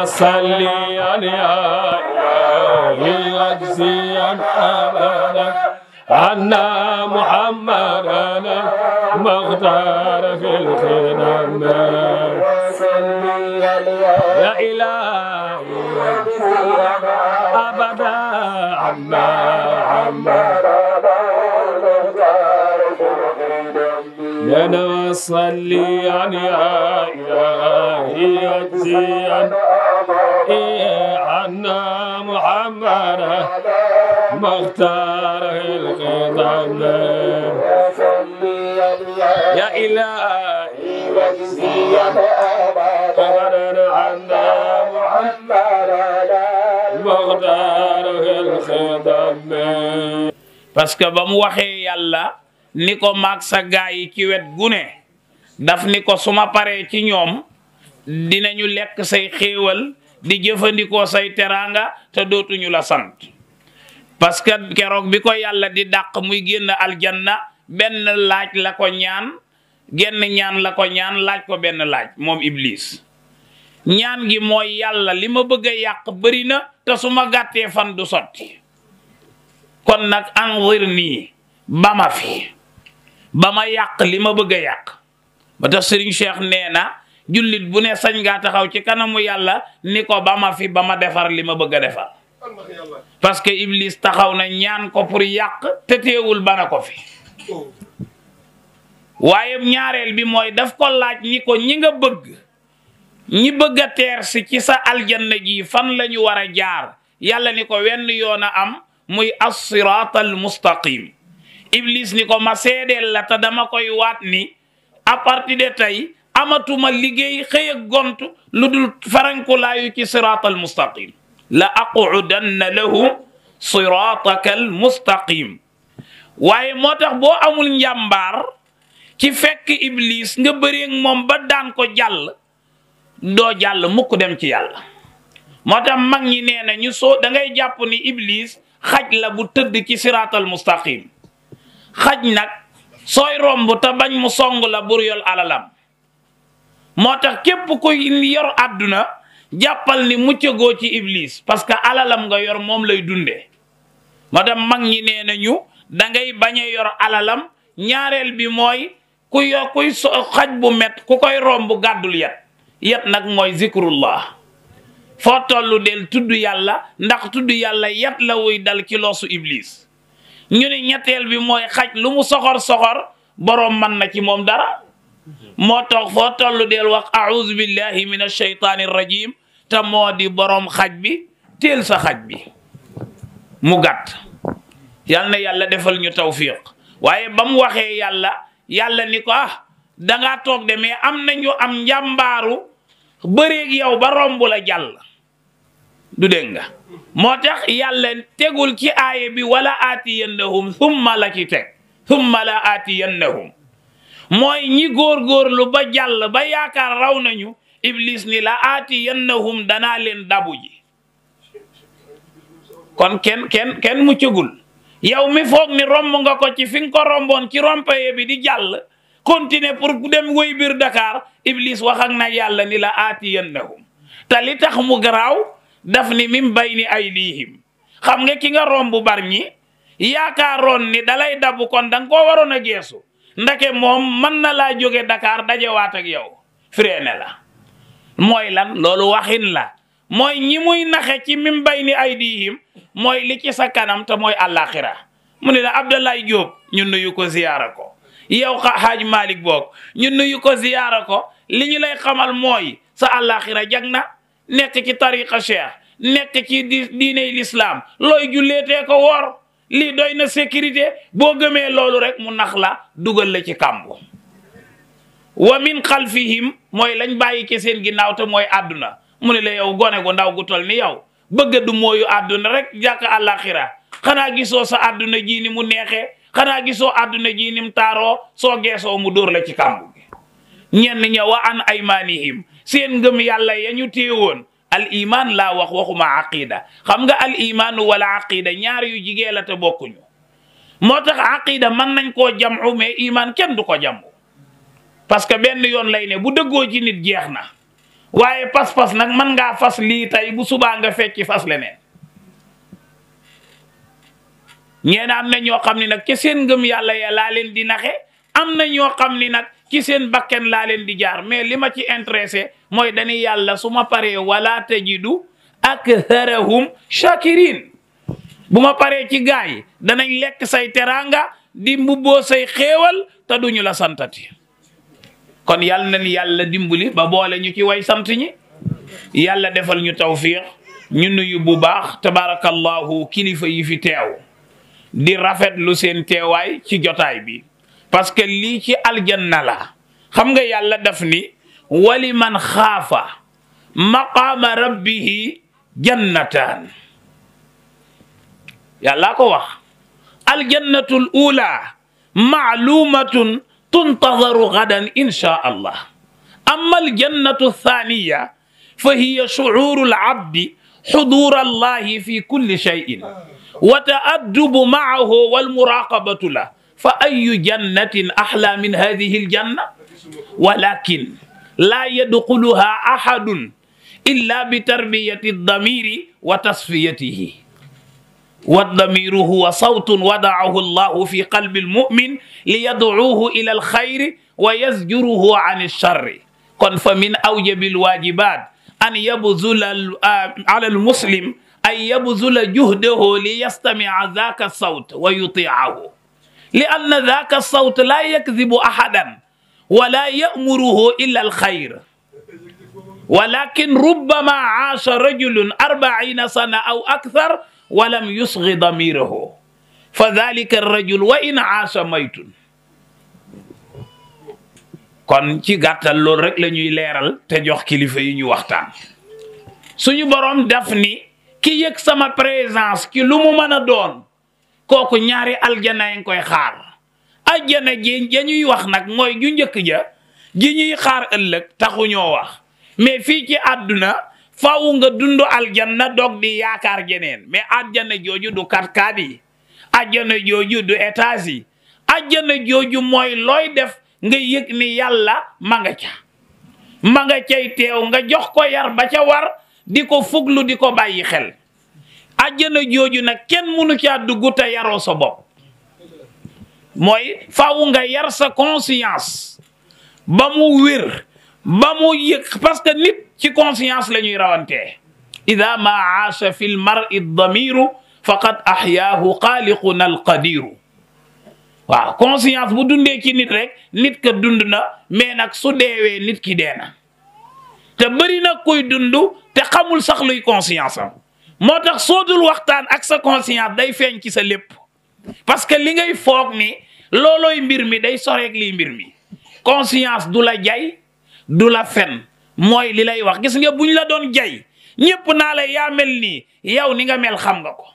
صلي يا إلهي أجزيا أبدا عنا محمدنا مختار في الخدم يا إلهي أبدا عنا محمدنا صلي يا إلهي أجزيا عنا محمد مختار القدم يا إلهي وجزيا أبدا عنا محمد مختار القدم. parce que ba mu waxee yàlla ni ko maag sa gaay yi ci wet gune daf ni ko suma paree ci ñoom dinañu lekk say xéewal di jëfandikoo say teraanga te dootuñu la sant parce que keroog bi ko yàlla di dàq muy génn aljanna benn laaj la ko ñaan genn ñaan la ko ñaan laaj ko benn laaj moom Iblis ñaan gi mooy yàlla li ma bëgg a yàq bëri na te su ma gàttee fan du sotti kon nag anzir nii ba ma fi ba ma yàq li ma bëgg a yàq ba tax Serigne Cheikh nee na jullit bu ne sañ ngaa taxaw ci kanamu yàlla ni ko ba ma fi ba ma defar li ma bëgg a defar parce que Iblis taxaw na ñaan ko pour yàq te teewul bana ko fi waaye ñaareel bi mooy daf ko laaj ni ko ñi nga bëgg ñi bëgg a teer si ci sa aljanna ji fan la ñu war a jaar yàlla ni ko wenn yoon a am muy as-siraat al-mustaqim Iblis ni ko ma seedeel la te dama koy waat ni à partir de tey amatuma liggéey xëy ak gont lu dul farankulaayu ci siraatal mustaqim la aqudanna lahu siraatakal mustaqim waaye moo tax boo amul njàmbaar ci fekk Iblis nga bëreeg moom ba daan ko jàll doo jàll mukk dem ci yàlla moo tax mag ñi nee na ñu soo da ngay jàpp ni Iblis xaj la bu tëdd ci siraatal mustaqim xaj nag sooy romb te bañ mu song la bur yol alalam moo tax képp kuy yor àdduna jàppal ni muccagoo ci Iblis parce que alalam nga yor moom lay dundee moo tax mag ñi nee nañu da ngay bañ a yor alalam ñaareel bi mooy kuy xaj bu met ku koy romb gàddul yat nag mooy zikrullah foo tollu del tudd yàlla ndax tudd yàlla yat la wuy dal ci loosu Iblis ñu ne ñetteel bi mooy xaj lu mu soxor boroom man na ci moom dara moo tax foo tollu del wax a'udhu billahi minash shaytanir rajim te moo di boroom xaj bi teel sa xaj bi mu gàtt yal na yàlla defal ñu tawfiq waaye ba mu waxee yàlla ni ko dangaa toog de mais am nañu am njàmbaaru bëreeg yow ba romb la jàll du dégg nga moo tax yàlla tegul ci aaye bi wala aatiyannahum thumma la ci teg thumma la aatiyannahum mooy ñi góorgóorlu ba jàll ba yaakaar raw nañu Iblis ni la aatiyannahum danaa leen dabu ji kon kenn muccagul yow mi foog ni romb nga ko ci fi nga ko romboon ci rompaye bi di jàll continuer pour dem woy biir Dakar Iblis wax ak na yàlla ni la aatiyannahum te li tax mu garaaw daf ni min bayni aydihim xam nga ki nga romb bar ñi yaakaaroon ni dalay dabu kon danga koo waroon a geesu ndake moom mën na laa jóge Dakar dajewaat ak yow freiné la mooy lan loolu waxin la mooy ñi muy naxe ci min bayni aydihim mooy li ci sa kanam te mooy àllaaxira mu ne la Abdoulaye Diop ñu nuyu ko ziyaara ko yow Haaj Malick boog ñu nuyu ko ziyaara ko li ñu lay xamal mooy sa àllaaxira jag na nekk ci tariqa cheikh nekk ci diiney l'islam looy julleetee ko woor lii doy na sécurité boo gëmee loolu rek mu nax la dugal la ci kàmbu wa min xalfihim mooy lañ bàyyi ci seen ginnaaw te mooy àdduna mu ne la yow gone gu ndaw gu tol ni yow bëgg du mooyu àdduna rek jàkk àllaaxira xanaa gisoo sa àdduna ji ni mu neexee xanaa gisoo àdduna ji ni mu taaroo soo geesoo mu dóor la ci kàmbu gi ñenn ña wa an aymanihim seen ngëm yàlla ya ñu téewoon al iman laa waxuma aqida xam nga al imaanu wala aqida ñaar yu jigee la te bokkuñu moo tax aqida mën nañ koo jamu mais iman kenn du ko jamu parce que benn yoon lay ne bu dëggoo ci nit jeex na waaye pas-pas nag mën ngaa fas lii tey bu subaa nga fecci fas leneen ñeen am na ñoo xam ni nag ci seen ngëm yàlla ya laa leen di naxe am na ñoo xam ni nag ci seen bakken laa leen di jaar mais li ma ci intéressé mooy dañuy yàlla su ma paree wala tajidu aktharahum shakirin bu ma paree ci gaa yi danañ lekk say teraanga di mbubboo say xéewal te duñu la santati kon yàlla na ni yàlla dimbali ba boole ñu ci way sant ñi yàlla defal ñu tawfiq ñu nuyu bu baax tabarakallahu kilifa yi fi teew di rafetlu seen teewaay ci jotaay bi parce que lii ci aljanna la xam nga yàlla daf ni wali man xaafa maqaama rabbihi jannataan yàlla ko wax aljannatul ula maalumatun tuntazaru gadan insha allah amma aljannatu thaniya fa hiya shucuuru alabdi xuduura allahi fi kulli shayin wa taaddubu maahu walmuraqabatu la fa ayu jannatin axla min hadihi aljanna walakin laa yadxuluha axadun illa bitarbiyati aldamiri wa tasfiyatihi waddamiru huwa sawtun wadaahu allahu fi qalbi almumin liyadcuuhu ila alxayri wa yazjuruhu an alcharri kon fa min awjabi alwajibat an yabzula ala almuslim an yabzula juhdahu liyastamica dhaka alsawt wa yuticahu li anna dhaka alsawt la yakdibu ahadan wala yamuruhu illa alxayr walakin rubbama caasha rajulun 40 sana aw akthar walam yusgi damirahu fa dhalika arrajul wa in caasha maytun kon ci gàttal loolu rek la ñuy leeral te jox kilifa yi ñu waxtaan suñu borom daf ni ki yëg sama présence ki lu mu mën a doon kooku ñaari aljana yi koy xaar aljana ji ñuy wax nag mooy ju njëkk ja ji ñuy xaar ëllëg taxuñoo wax mais fii ci àdduna faaw nga dund aljanna dog di yaakaar jeneen mais aljana jooju du kat-kat yi aljana jooju du étage yi aljana jooju mooy looy def nga yëg ni yàlla ma nga ca ma nga cay teew nga jox ko yar ba ca war di ko fuglu di ko bàyyi xel aljana jooju nag kenn mënu caa dugg te yaroo sa bopp mooy faaw nga yar sa conscience ba mu wér ba mu yëg parce que nit ci conscience la ñuy rawantee ida ma aasha fi l mar'i damiru faqad ahyaahu xaaliquna alqadiru waaw conscience bu dundee ci nit rek nit ka dund na mais nag su deewee nit ki dee na te bëri na koy dund te xamul sax luy conscience am moo tax soo dul waxtaan ak sa conscience day feeñ ci sa lépp parce que li ngay foog ni loolooy mbir mi day soreek liy mbir mi conscience du la jay du la fen mooy li lay wax gis nga buñ la doon jay ñépp naa la yaa mel nii yow ni nga mel xam nga ko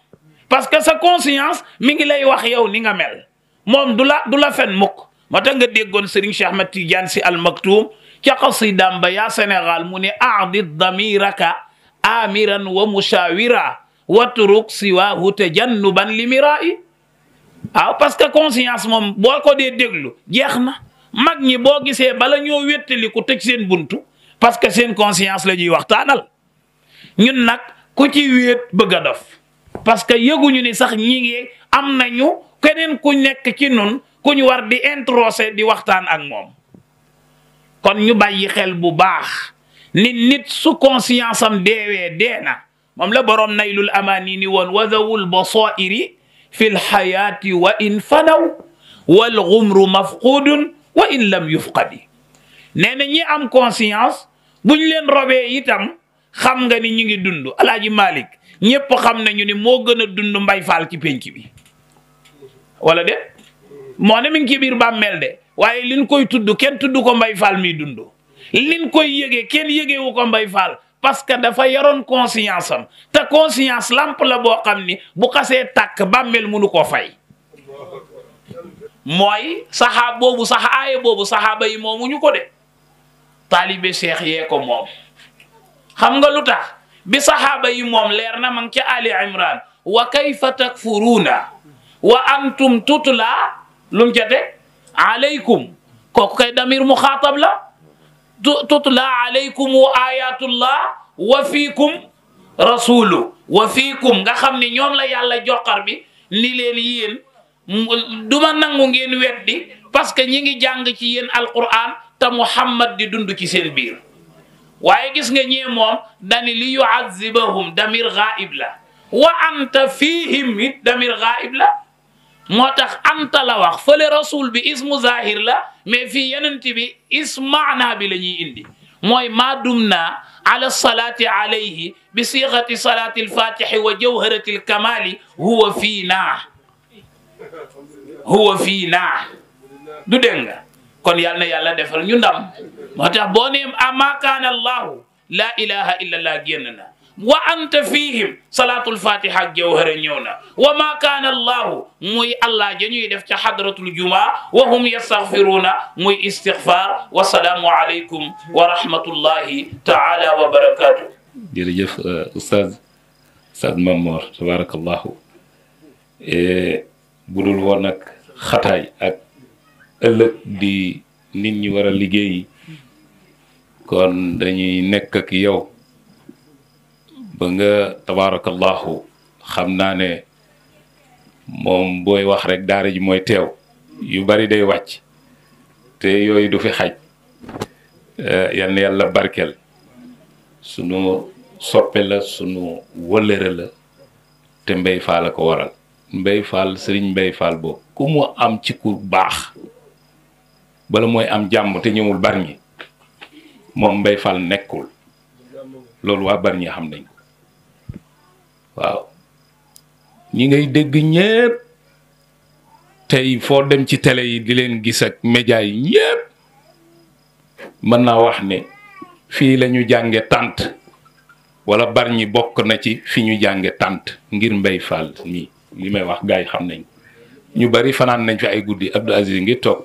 parce que sa conscience mi ngi lay wax yow ni nga mel moom du la fen mukk moo tax nga déggoon Serigne Cheikh Ahmed Tidiane Sy Al Maktoum ca xasidaam ba yaa Sénégal mu ne aadi damiraka amiran wa mushawira watruk siwahu tajannuban limirai waaw parce que conscience moom boo ko dee déglu jeex na mag ñi boo gisee bala ñoo wéttali ku tëj seen buntu parce que seen conscience la ñuy waxtaanal ñun nag ku ci wéet bëgg a dof parce que yëguñu ni sax ñi ngi am nañu keneen ku nekk ci nun ku ñu war di introsé di waxtaan ak moom kon ñu bàyyi xel bu baax nit su conscience am deewee dee na moom la borom naylul amaani ni woon wadawul basairi fi lxayaati wa in fanaw wal gumru mafqudun wa in lam yufqadi nee na ñi am conscience buñ leen robee itam xam nga ni ñu ngi dund alaaji Malick ñépp xam nañu ni moo gën a dund Mbay Faal ci pénc bi wala de moo ne mi ngi ci biir bàmmeel de waaye liñ koy tudd kenn tudd ko Mbay Faal mi dund liñ koy yëgee kenn yëgeewu ko Mbay Faal parce que dafa yaroon conscience am te conscience lamp la boo xam ni bu xasee tàkk bàmmeel mënu koo fay mooy aaye boobu saxaaba yi moomuñu ko de taalibe cheikh yee ko moom xam nga lu tax bi saxaaba yi moom leer na ma ngi ca Ali Imran wa kayfa takfuruuna wa antum tutla lum ca te alaykum kooku kay damir muxaatab la tutla alaykum ayatullah wa fiikum rasulu wa fiikum nga xam ne ñoom la yàlla joxar bi ni leen yéen duma nangu ngeen weddi parce que ñi ngi jàng ci yéen alquran te Muhammad di dund ci seen biir waaye gis nga ñee moom dani li yuazibahum damir ghaib la wa anta fihim it damir ghaib la moo tax anta la wax fële rasul bi ismu zahir la mais fii yenent bi ism maana bi la ñuy indi mooy maa dumna ala salati alayhi bi sighati salati alfatihi wa jawharati alkamali huwa fiina du dégg nga kon yal na yàlla defal ñu ndam moo tax boo neem ama kaana allahu la ilaha illa allah génn na wa anta fihim salatul fatiha ak jawhara ñëw na wa ma kaana allahu muy allah ja ñuy def ca hadratul juma wa hum yastaghfiruna muy istighfar wa salaamu alaykum wa rahmatullahi taala wa barakatuh. jërëjëf oustaz Mamor tabarakallahu budul woon nag xataay ak ëllëg di nit ñi war a liggéey kon dañuy nekk ak yow ba nga tabarakallahu xam naa ne moom booy wax rek daara ji mooy teew yu bari day wàcc te yooyu du fi xaj yal na yàlla barkel sunu soppe la sunu wëllëre la te Mbay Fall la ko waral Mbay Fall Sëriñ Mbay Fall boobu ku mu am ci ku baax bala mooy am jàmm te ñëwul Bargny moom Mbay Fall nekkul loolu waa Bargny xam nañ ko waaw ñi ngay dégg ñépp tey foo dem ci télé yi di leen gis ak média yi ñépp mën naa wax ne fii la ñu jànge tànt wala Bargny bokk na ci fi ñu jànge tànt ngir Mbay Fall mii li may wax gars yi xam nañ ñu bari fanaan nañ fi ay guddi Abdou Aziz ngi toog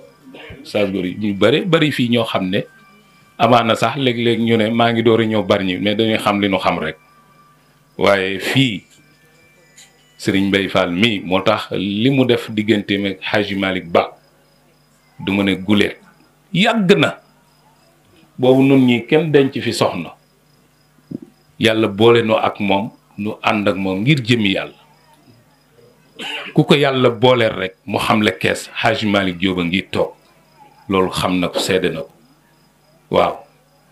saa góor yi ñu bari fii ñoo xam ne amaana sax léeg-léeg ñu ne maa ngi door a ñëw Bargny mais dañuy xam li ñu xam rek waaye fii Serigne Mbay Fall mii moo tax li mu def digganteem ak Hadji Malick Ba du ma ne guleet yàgg na boobu nun ñi kenn denc fi soxna yàlla boole noo ak moom nu ànd ak moom ngir jëmi yàlla ku ko yàlla booleel rek mu xam le kees Hadji Malick Diop a ngi toog loolu xam na ko seede na ko waaw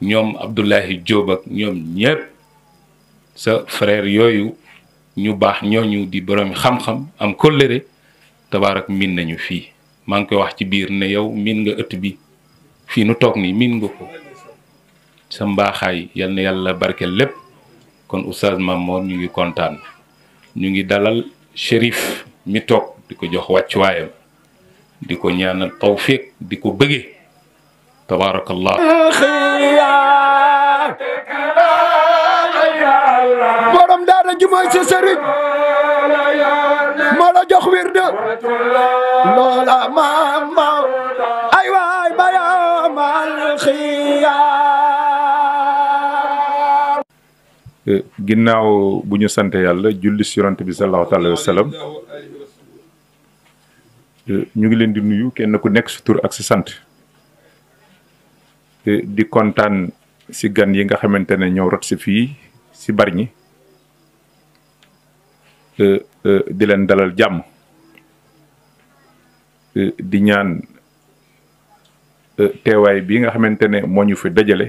ñoom Abdoulahi Diop ak ñoom ñépp sa frère yooyu ñu baax ñooñu di borom xam-xam am kóllëre tabaarak miin nañu fii maa ngi koy wax ci biir ne yow miin nga ëtt bi fii nu toog nii miin nga ko sa mbaaxaay yal na yàlla barkeel lépp kon oustaz Mamor ñu ngi kontaan ñu ngi dalal Chérif mi toog di ko jox wàccuwaayam di ko ñaanal tawfiq di ko bëggee tabaarakallah borom daara ji mooy sa sëriñ moo la jox wirde loola maam ay waay bayamal xiyaam. ginnaaw bu ñu sant yàlla julli si yonent bi sallallahu alayhi wa sallam ñu ngi leen di nuyu kenn ku nekk si tur ak si sant di kontaan si gan yi nga xamante ne ñëw rot si fii si Bargny di leen dalal jàmm di ñaan teewaay bi nga xamante ne moo ñu fi dajale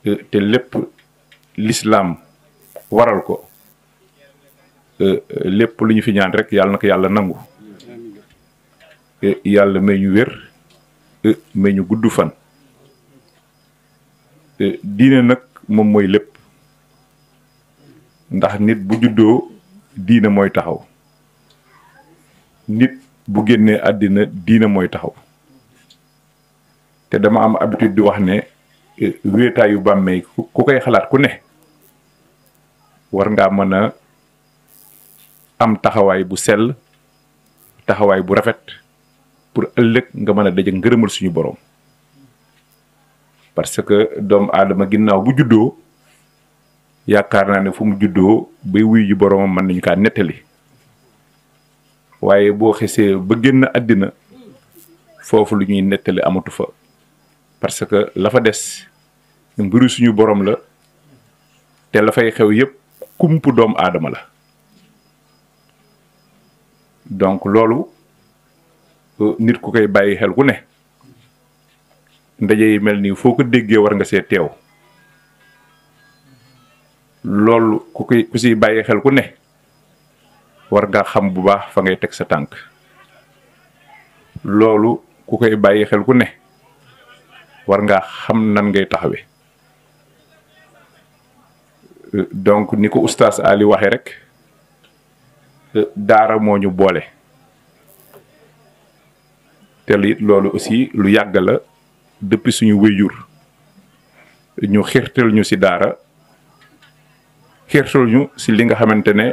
te lépp l'islam waral ko lépp lu ñu fi ñaan rek yàlla na ko yàlla nangu yàlla may ñu wér may ñu gudd fan diine nag moom mooy lépp ndax nit bu juddoo diine mooy taxaw nit bu génnee àddina diine mooy taxaw te dama am habitude di wax ne wéetaayu bàmmee ku koy xalaat ku ne war ngaa mën a am taxawaay bu sell taxawaay bu rafet pour ëllëg nga mën a daje ngërëmal suñu borom parce que doomu aadama ginnaaw bu juddoo yaakaar naa ne fu mu juddoo bay wuyu ji boromam mën nañu kaa nettali waaye boo xesee ba génn àddina foofu lu ñuy nettali amatu fa parce que la fa des mbiru suñu borom la te la fay xew yépp kumpu doomu aadama la donc loolu nit ku koy bàyyi xel ku ne ndaje yi mel nii foo ko déggee war nga see teew loolu ku siy bàyyi xel ku ne war nga xam bu baax fa ngay teg sa tànk loolu ku koy bàyyi xel ku ne war nga xam nan ngay taxawe donc ni ko oustaz Ali waxee rek daara moo ñu boole te loolu aussi lu yàgg la depuis suñu wéyjur ñu xirtal ñu ci daara xirtal ñu ci li nga xamante ne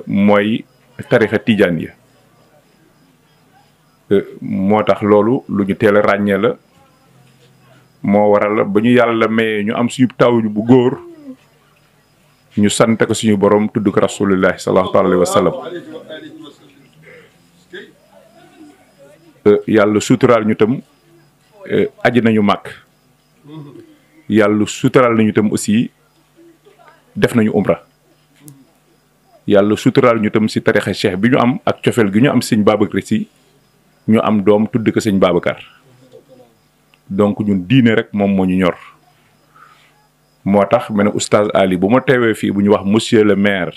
mooy tarixa tijaan yi moo tax loolu lu ñu teel a ràññee la moo waral ba ñu yàlla mayee ñu am suñu taw bu góor ñu sant ko suñu borom tudd ko rasulillahi sallallahu alayhi wa sallam yàlla suturaal ñu tam aji nañu màkk yàlla suturaal nañu tam aussi def nañu umra yàlla suturaal ñu tam si tarixa cheikh bi ñu am ak cofeel gi ñu am sëñ Babacar si ñu am doom tudd ko sëñ Babacar donc ñun diine rek moom moo ñu ñor moo tax ma ne oustaz Ali bu ma teewee fii bu ñu wax monsieur le maire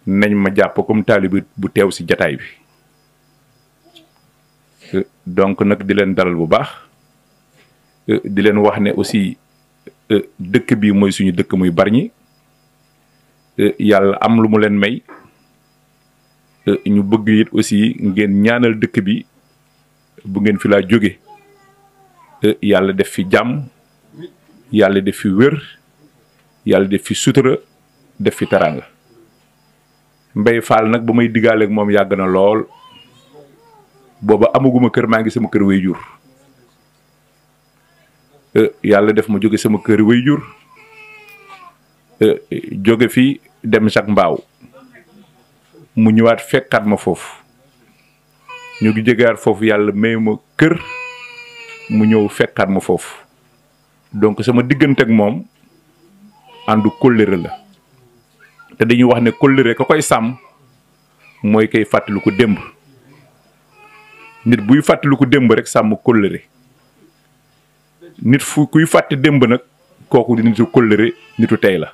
nañ ma jàpp comme taalibi bu teew si jataay bi donc nag di leen dalal bu baax di leen wax ne aussi dëkk bi mooy suñu dëkk muy Bargny yàlla am lu mu leen may ñu bëgg it aussi ngeen ñaanal dëkk bi bu ngeen fi laa jóge yàlla def fi jàmm yàlla def fi wér yàlla def fi sutura def fi teraanga Mbay Fall nag ba may diggaaleeg moom yàgg na lool booba amaguma kër maa ngi sama kër wayjur yàlla def ma jóge sama kër wayjur jóge fi dem Jacques Mbaaw mu ñëwaat fekkaat ma foofu ñu ngi jógewaat foofu yàlla may ma kër mu ñëw fekkaat ma foofu donc sama diggante ak moom àndu kóllëre la te dañuy wax ne kóllëre ka koy sàmm mooy koy fàttaliku démb nit buy fàttaliku démb rek sàmm kóllëre nit fu kuy fàtte démb nag kooku di nitu kóllëre nitu tey la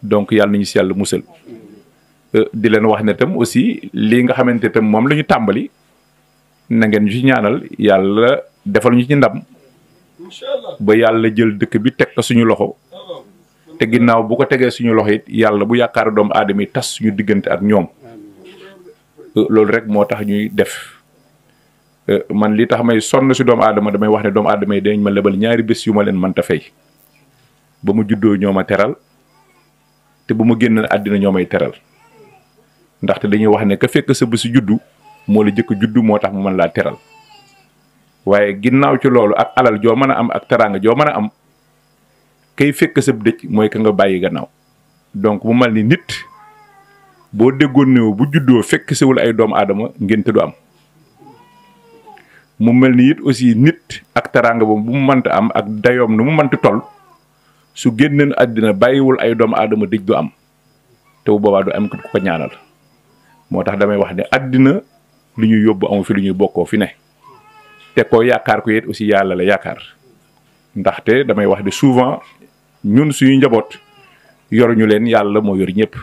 donc yàlla nañu si yàlla musal di leen wax ne tam aussi lii nga xamante tam moom la ñu tàmbali na ngeen ñu ci ñaanal yàlla defal ñu ci ndam ba yàlla jël dëkk bi teg ko suñu loxo te ginnaaw bu ko tegee suñu loxo it yàlla bu yaakaar doomu aadama yi tas suñu diggante ak ñoom loolu rek moo tax ñuy def man li tax may sonn si doomu aadama damay wax ne doomu aadama yi dañ ma lebal ñaari bés yu ma leen mënta fay ba mu juddoo ñoo ma teral te bu ma génn àddina ñoo may teral ndaxte dañuy wax ne ka fekk sa bésu juddu moo la jëkk juddu moo tax mu mën laa teral waaye ginnaaw ci loolu ak alal joo mën a am ak teraanga joo mën a am kay fekk sa dëj mooy ka nga bàyyi gannaaw donc mu mel ni nit boo déggoon ne bu juddoo fekk sewul ay doomu aadama ngénte du am mu mel ni it aussi nit ak teraanga boobu bu mu mënta am ak dayoom nu mu mënta toll su génneen àddina bàyyiwul ay doomu aadama dëj du am te bu boobaa du am ku ko ñaanal moo tax damay wax ne àddina lu ñuy yóbbu amu fi lu ñuy bokkoo fi ne te koo yaakaar ko it aussi yàlla la yaakaar ndaxte damay wax de souvent ñun suñu njaboot yoruñu leen yàlla moo yor ñëpp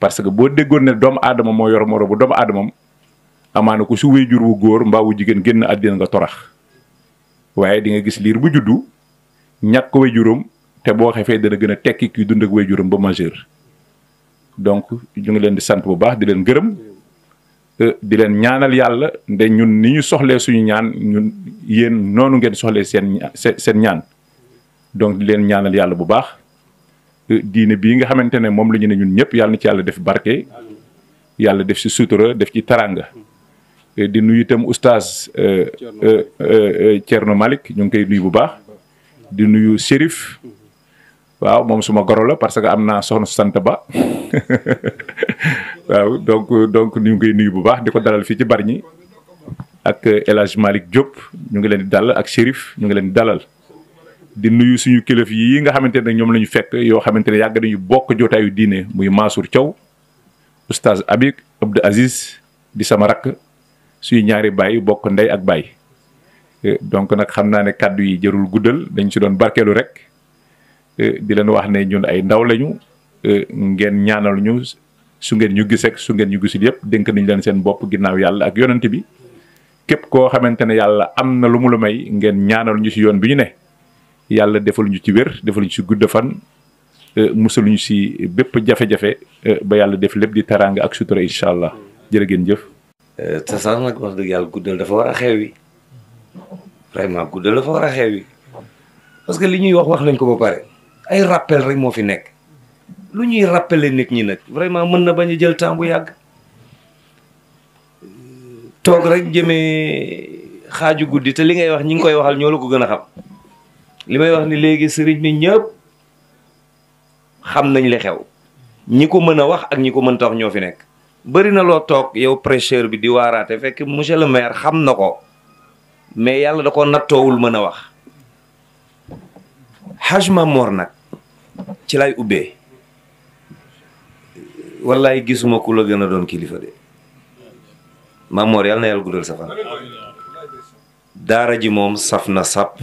parce que boo déggoon ne doomu aadama moo yor moro bu doomu aadamam amaana ko su wéyjur wu góor mbaa wu jigéen génn àddina nga torax waaye di nga gis liir bu juddu ñàkk wéyjuram te boo xefee dana gën a tekki kii dund ak wéyjuram ba majeur donc ñu ngi leen di sant bu baax di leen gërëm di leen ñaanal yàlla nde ñun ni ñu soxlee suñu ñaan ñun yéen noonu ngeen soxlee seen ñaan donc di leen ñaanal yàlla bu baax diine bii nga xamante ne moom la ñu ne ñun ñëpp yàlla na ci yàlla def barke yàlla def ci sutura def ci taranga di nuyu itam oustaz Thierno Malick ñu ngi koy nuyu bu baax di nuyu Chérif waaw moom suma goro la parce que am naa soxna su sant ba waaw donc ñu ngi koy nuyu bu baax di ko dalal fii ci Bargny ak El Hadj Malick Diop ñu ngi leen di dalal ak Chérif ñu ngi leen di dalal di nuyu suñu kilifa yi nga xamante ne ñoom la ñu fekk yoo xamante ne yàgg nañu bokk jotaayu diine muy Mansour Thiaw oustaz Abik Abdou Aziz di sama rakk suñu ñaari baay bokk ndey ak baay donc nag xam naa ne kàddu yi jarul guddal dañ ci doon barkeelu rek di leen wax ne ñun ay ndaw lañu ngeen ñaanal ñu su ngeen ñu gis ak su ngeen ñu gisul yëpp dénk nañ leen seen bopp ginnaaw yàlla ak yonent bi képp koo xamante ne yàlla am na lu mu la may ngeen ñaanal ñu ci yoon bi ñu ne yàlla defal ñu ci wér defal ñu ci gudd fan musal ñu ci bépp jafe-jafe ba yàlla def lépp di teraanga ak sutura incha allah jërë ngeen jëf. te sax nag wax dëgg yàlla guddal dafa war a xewi vraiment guddal dafa war a xewi parce que li ñuy wax nañ ko ba pare ay rappel rek moo fi nekk lu ñuy rappeler nit ñi nag vraiment mën na bañ a jël temps bu yàgg toog rek jëmee xaaju guddi te li ngay wax ñi ngi koy waxal ñoo la ko gën a xam li may wax ni léegi sëriñ bi ñëpp xam nañ li xew ñi ko mën a wax ak ñi ko mën ta wax ñoo fi nekk bëri na loo toog yow prêcheur bi di waaraate fekk monsieur le maire xam na ko mais yàlla da ko nattoowul mën a wax Haj Mamor nag ci lay ubbee wallaay gisuma ku la gën a doon kilifa de Mamor yàlla na yàlla guddal sa fan daara ji moom saf na sàpp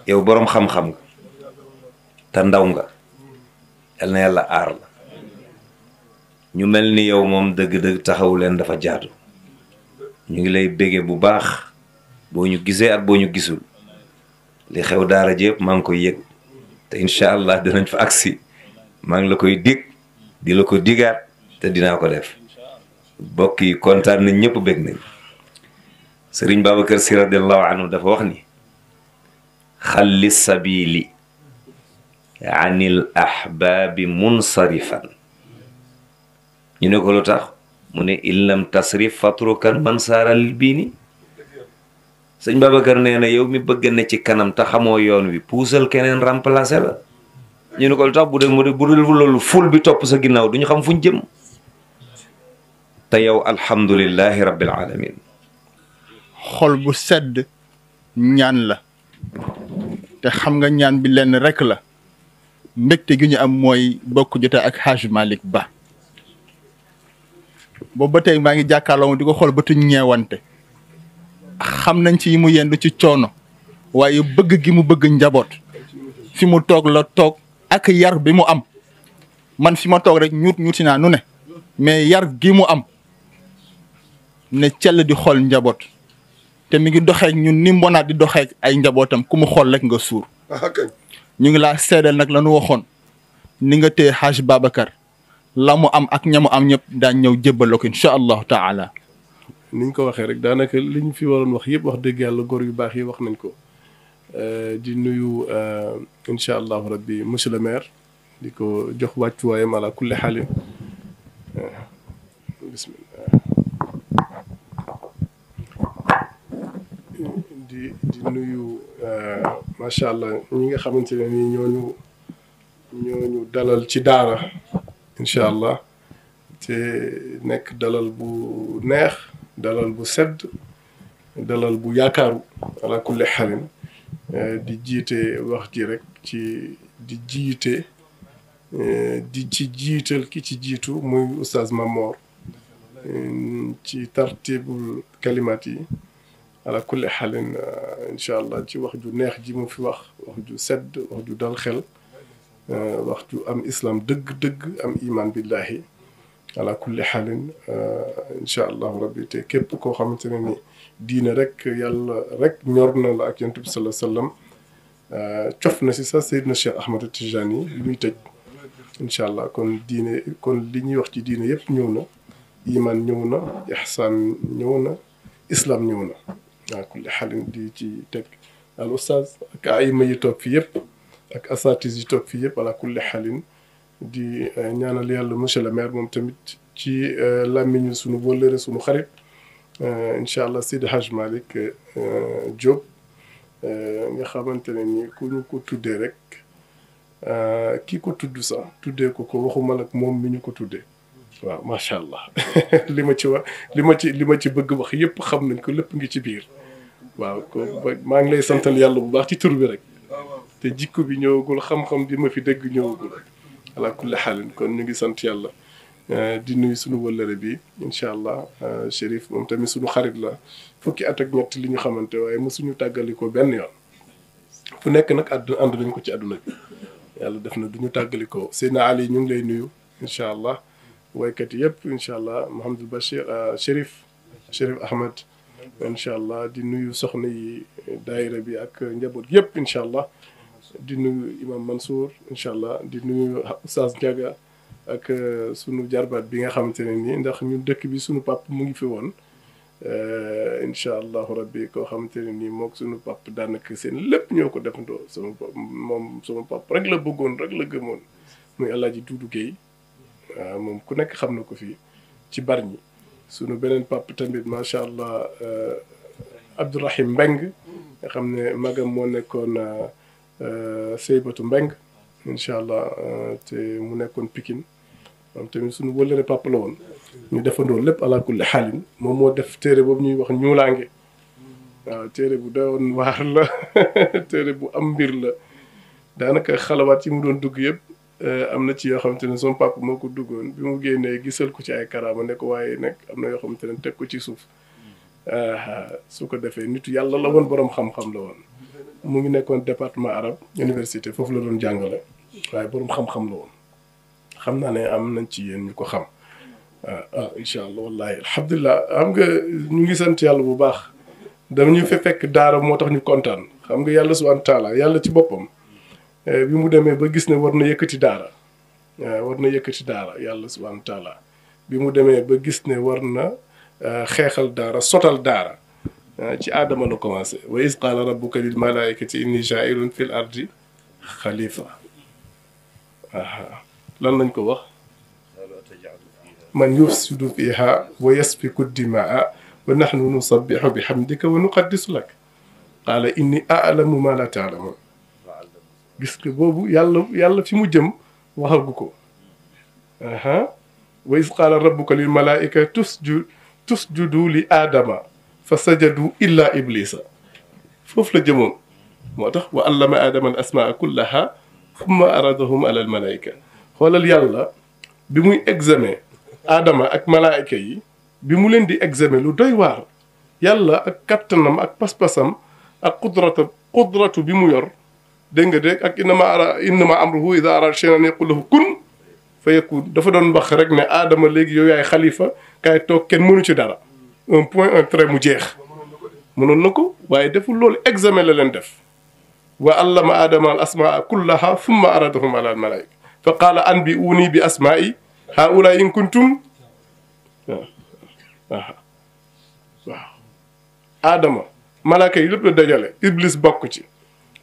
yow boroom xam-xam nga te ndaw nga yàlla na yàlla aar la ñu mel ni yow moom dëgg-dëgg taxawu leen dafa jaatu ñu ngi lay bége bu baax boo ñu gisee ak boo ñu gisul li xew daara ji yëpp maa ngi koy yëg te incha allah dinañ fa agsi maa ngi la koy dig di la ko digaat te dinaa ko def mbokk yi kontaan nañ ñëpp bég nañ sëriñ Babacar Sy radiallahu anhu dafa wax ni xalli sabili anil ahbaabi munsarifan ñu ne ko lu tax mu ne illam tasrif fatrukan man saaral biini sëñ Babacar nee na yow mi bëgg ne ci kanam te xamoo yoon wi puusal keneen remplacé la ñu ne ko lu tax bu dee bu dul loolu ful bi topp sa ginnaaw duñu xam fuñ jëm te yow alhamdulillahi rabbil alamin xol bu sedd ñaan la te xam nga ñaan bi lenn rek la mbégte gi ñu am mooy bokk jote ak Haj Malick Ba boobu ba tey maa ngi jàkkaarloo di ko xool ba tuñ ñeewante xam nañ ci yi mu yendu ci coono waaye bëgg gi mu bëgg njaboot fi mu toog la toog ak yar bi mu am man fi ma toog rek ñuuti naa nu ne mais yar gi mu am ne cell di xool njaboot te mi ngi doxeek ñun ni mbonaat di doxeek ay njabootam ku mu xool rek nga suur ñu ngi laa seedal nag la nu waxoon ni nga téye Haj Babacar la mu am ak ña mu am ñëpp daañ ñëw jébbaloo ko incha allahu taala ni ñu ko waxee rek daanaka li ñu fi waroon wax yëpp wax dëgg yàlla góor yu baax yi wax nañ ko di nuyu incha allahu rabbi monsieur le maire di ko jox wàccuwaayam ala kulli xaalin bismillah di nuyu macha allah ñi nga xamante ne nii ñooñu dalal ci daara incha allah te nekk dalal bu neex dalal bu sedd dalal bu yaakaaru ala kulli xalin di jiite wax ji rek ci di jiite di ci jiital ki ci jiitu muy oustaz Mamor ci tartibul kalimat yi ala kulli xalin incha allah ci wax ju neex ji mu fi wax ju sedd wax ju dal xel wax ju am islam dëgg-dëgg am iman billahi ala kulli xaalin incha allahu rabbi te képp koo xamante ne ni diine rek yàlla rek ñor na la ak yonent bi sallallahu alayhi wasallam cof na si sax Seydina Cheikh Ahmad Tijani yi muy tëj incha allah kon diine kon li ñuy wax ci diine yëpp ñëw na iman ñëw na ihsaan ñëw na islam ñëw na ala kulli xaalin di ci teg al ustaz ak ayima yi toog fi yëpp ak asatis yi toog fii yëpp ala kulli xaalin di ñaanal yàlla monsieur le maire moom tamit ci làmmiñu sunu wëllëre sunu xarit incha allah Seydi Haj Malick Diop nga xamante ne ni ku ñu ko tuddee rek kii ko tudd sax tuddee ko waxuma nag moom mi ñu ko tuddee waaw macha allah li ma ci wax li ma ci bëgg wax yëpp xam nañ ko lépp ngi ci biir waaw ko maa ngi lay santal yàlla bu baax ci tur bi rek te jikko bi ñëwagul xam-xam bi ma fi dégg ñëwagul ala kulli xaalin kon ñu ngi sant yàlla di nuyu suñu wëllëre bi incha allah Chérif moom tamit suñu xarit la fukki at ak ñett li ñu xamante waaye mosuñu tàggalikoo benn yoon fu nekk nag ànd nañ ko ci àdduna bi yàlla def na duñu tàggalikoo Seydina Ali ñu ngi lay nuyu incha allah waykat yëpp incha allah Mouhamadul Bachir Chérif Ahmed incha allah di nuyu soxna yi daayira bi ak njaboot yëpp incha allah di nuyu imam Mansour incha allah di nuyu Oustaz Ndiaga ak sunu jarbaat bi nga xamante ne nii ndax ñun dëkk bi sunu pap mu ngi fi woon incha allahu rabbi koo xamante ne nii moog sunu pap daanaka seen lépp ñoo ko defandoo sama pap rek la bëggoon rek la gëmoon muy El Hadj Doudou Guèye moom ku nekk xam na ko fii ci Bargny sunu beneen pap tamit macha allah Abdourahim Mbeng nga xam ne magam moo nekkoon Seybatu Mbeng incha allah te mu nekkoon Pikine moom tamit suñu wëllëre papa la woon ñu defandoo lépp ala kulli xaalin moom moo def téere boobu ñuy wax ñuulaange waaw téere bu doon waar la téere bu am mbir la daanaka xalawaat yi mu doon dugg yëpp am na ci yoo xamante ne son papa moo ko duggoon bi mu génnee gisal ko ci ay karaama ne ko waaye nag am na yoo xamante ne teg ko ci suuf su ko defee nitu yàlla la woon borom xam-xam la woon mu ngi nekkoon département arabe université foofu la doon jàngale waaye borom xam-xam la woon xam naa ne am nañ ci yéen ñu ko xam incha allah wallahi alhamdulilah xam nga ñu ngi sant yàlla bu baax dama ñu fi fekk daara moo tax ñu kontaan xam nga yàlla subhanahu wa taala yàlla ci boppam bi mu demee ba gis ne war na yëkkati daara yàlla subhanahu wa taala bi mu demee ba gis ne war na xeexal daara sotal daara ci aadama la commencé wa iz qaala rabbuka lil malaikati inni jaa'ilun fil ardi xalifa lan lañ ko wax man yufsidu fiha wa yasfiku dimaa wa nahnu nusabbihu bihamdika wa nuqaddisu lak qaala inni a'lamu ma la ta'lamun gis nga boobu yàlla fi mu jëm waxagu ko wa iz qaala rabbuka lil malaikati tusjudu li aadama fa sajadu illa iblisa foofu la jëmoon moo tax wa allama aadama al asmaa kullaha thumma aradahum ala al malaika xoolal yàlla bi muy examen aadama ak malaayika yi bi mu leen di examen lu doy waar yàlla ak kattanam ak pas-pasam ak qudratu bi mu yor dégg nga dégg ak innama amruhu ida arada shay'an yaqul lahu kun fa yakun dafa doon wax rek ne aadama léegi yow yaay xalifa kaay toog kenn mënu ci dara un point un trait mu jeex mënoon na ko waaye deful loolu examen la leen def wa allama aadama al asmaa kullaha thumma aradahum ala al malaika fa qaala anbi'uuni bi asmaa'i haa'ulaa'i in kuntum waaw aadama malaaka yi lépp la dajale iblis bokk ci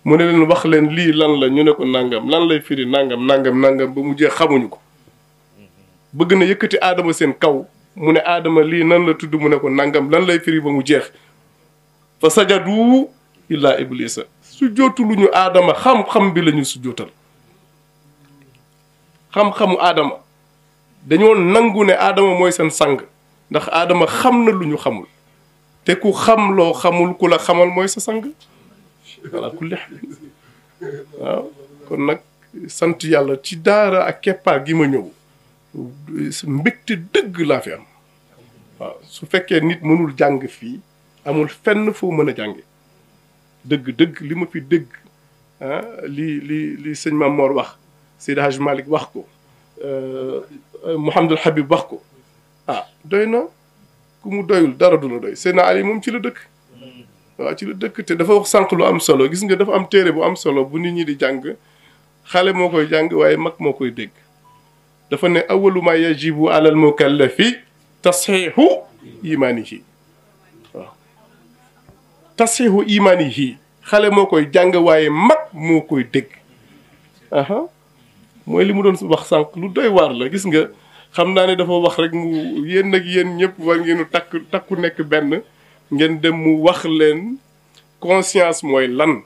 mu ne leen wax leen lii lan la ñu ne ko nangam lan lay firi nangam ba mu jeex xamuñu ko bëgg na yëkkati aadama seen kaw mu ne aadama lii nan la tudd mu ne ko nangam lan lay firi ba mu jeex fa sajadu illa iblisa su jootuluñu aadama xam-xam bi la ñu su jootal xam-xamu aadama dañoo nangu ne aadama mooy seen sang ndax aadama xam na lu ñu xamul te ku xam loo xamul ku la xamal mooy sa sang voilà ku lex waaw kon nag sant yàlla ci daara ak keppaar gi ma ñëw mbégte dëgg laa fi am waaw su fekkee nit mënul jàng fii amul fenn foo mën a jànge dëgg li ma fi dégg li sëñ Mame Mor wax Seydi Hadj Malick wax ko Mouhamadul Habib wax ko doy na ku mu doyul dara du la doy Seydina Ali moom ci la dëkk waaw ci la dëkk te dafa wax sànq lu am solo gis nga dafa am téere bu am solo bu nit ñi di jàng xale moo koy jàng waaye mag moo koy dégg dafa ne awalu ma yajibu alal mukallafi tasxiixu imaanihi waaw tasxiixu imaanihi xale moo koy jàng waaye mag moo koy dégg mooy li mu doon wax sànq lu doy waar la gis nga xam naa ne dafa wax rek mu yéen ak yéen ñëpp war ngeenu takku nekk benn ngeen dem mu wax leen conscience mooy lan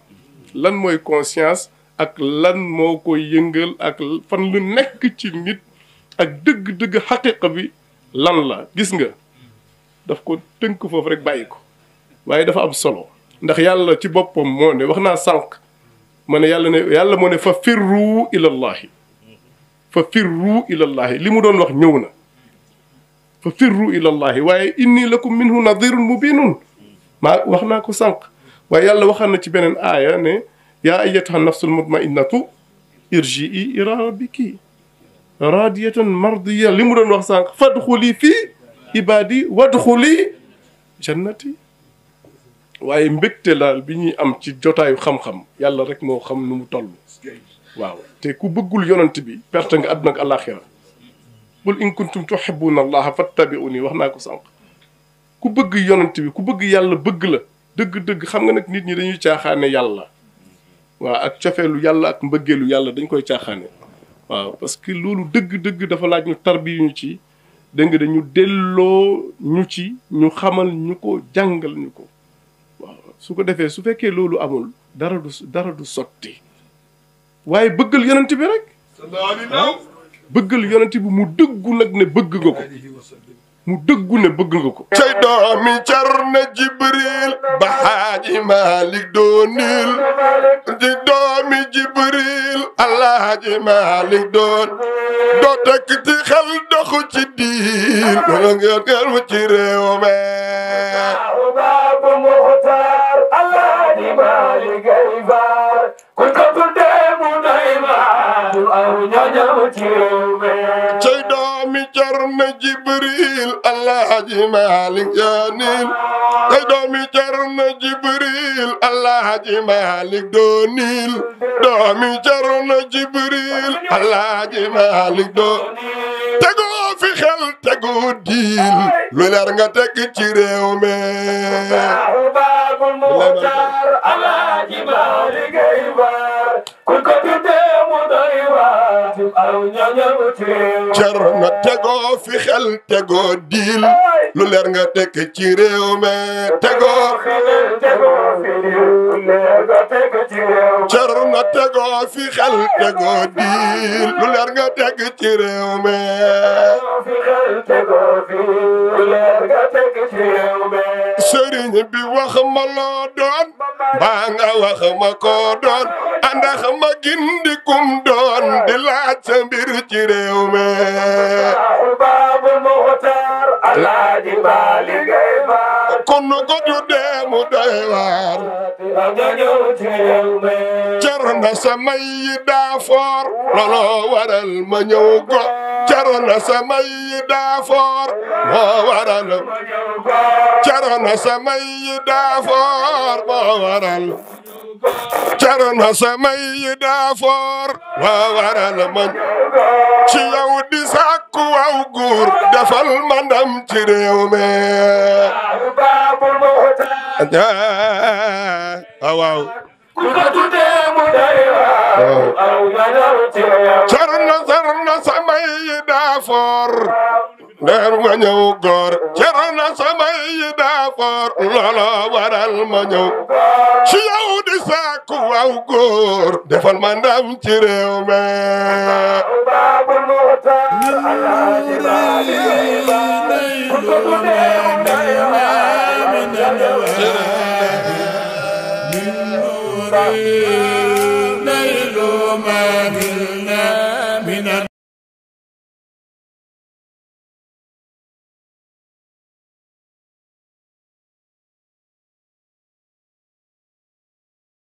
mooy conscience ak lan moo koy yëngal ak fan lu nekk ci nit ak dëgg-dëgg xaqiqa bi lan la gis nga daf ko tënk foofu rek bàyyi ko waaye dafa am solo ndax yàlla ci boppam moo ne wax naa sànq ma ne yàlla moo ne fa firru ilallahi fa firru ilallahi li mu doon wax ñëw na fa firru ilallahi waaye inni lakum minhu nadirun mubinun maa wax naa ko sànq waaye yàlla waxaan na ci beneen aaya ne yaa ayyatuha nafsul mutmainnatu irji'i ila rabbiki radiyatan mardiya li mu doon wax sànq fadxuli fii ibadi wadxuli jannati waaye mbégte laal bi ñuy am ci jotaayu xam-xam yàlla rek moo xam nu mu toll waaw te ku bëggul yonent bi perte nga àdduna ak alaxira qul in kuntum tuhibbuna allaha fattabi'uni wax naa ko sànq ku bëgg yonent bi ku bëgg yàlla bëgg la dëgg-dëgg xam nga nag nit ñi dañuy caaxaane yàlla waaw ak cofeelu yàlla ak mbëggeelu yàlla dañ koy caaxaane waaw parce que loolu dëgg-dëgg dafa laaj ñu tarbiyu ñu ci dégg nga dañu delloo ñu ci ñu xamal ñu ko jàngal ñu ko waaw su ko defee su fekkee loolu amul dara du sotti waaye bëggal yonent bi rek bëggal yonent bi mu dëggu nag ne bëgg nga ko mu dëggu ne bëgg nga ko cay doomi Cerno Jibril ba Haaji Malik doonil di doomi Jibril Alaaji Malik doon doo tekk ci xel doxu ci diin doo ngeen mu ci réew me baabu Muxtaar Alaaji Malik ay baar ku ko tuddee mu doy waar aw ñoñam ci réew me cay doomi Cerno Jibril Alaaji Malik jaanil cay doomi Cerno Jibril Alaaji Malik doonil doomi Cerno Jibril Alaaji Malik doon tegoo fi xel tegoo diil lu leer nga teg ci réew mi baabu Muxtaar Alaaji Malik ay baar ku ko tuddee mu doy waar aw ñoñam ci réew Cerno tegoo fi xel tegoo diil lu leer nga teg ci réew mi tegoo Cerno tegoo fi xel tegoo diil lu leer nga teg ci réew mi sëriñ bi wax ma loo doon mbaa nga wax ma koo doon andax ma gindikum doon di laaj sa mbir ci réew mi baabu Muxtaar Alaaji Malik ay baar kon ko tuddee mu doy waar Cerno samay yi daa foor looloo waral ma ñëw go Cerno samay yi daa foor moo waral Cerno samay yi daa foor moo waral Cerno samay yi daa foor moo waral ma ci yow di sàkku aw góor defal ma ndam ci réew mi waaw Cerno samay yi daa foor leer ma ñëw góor Cerno samay yi daa foor loolo waral ma ñëw ci yow di sàkku aw góor defal ma ndam ci réew mi نيل ما قلنا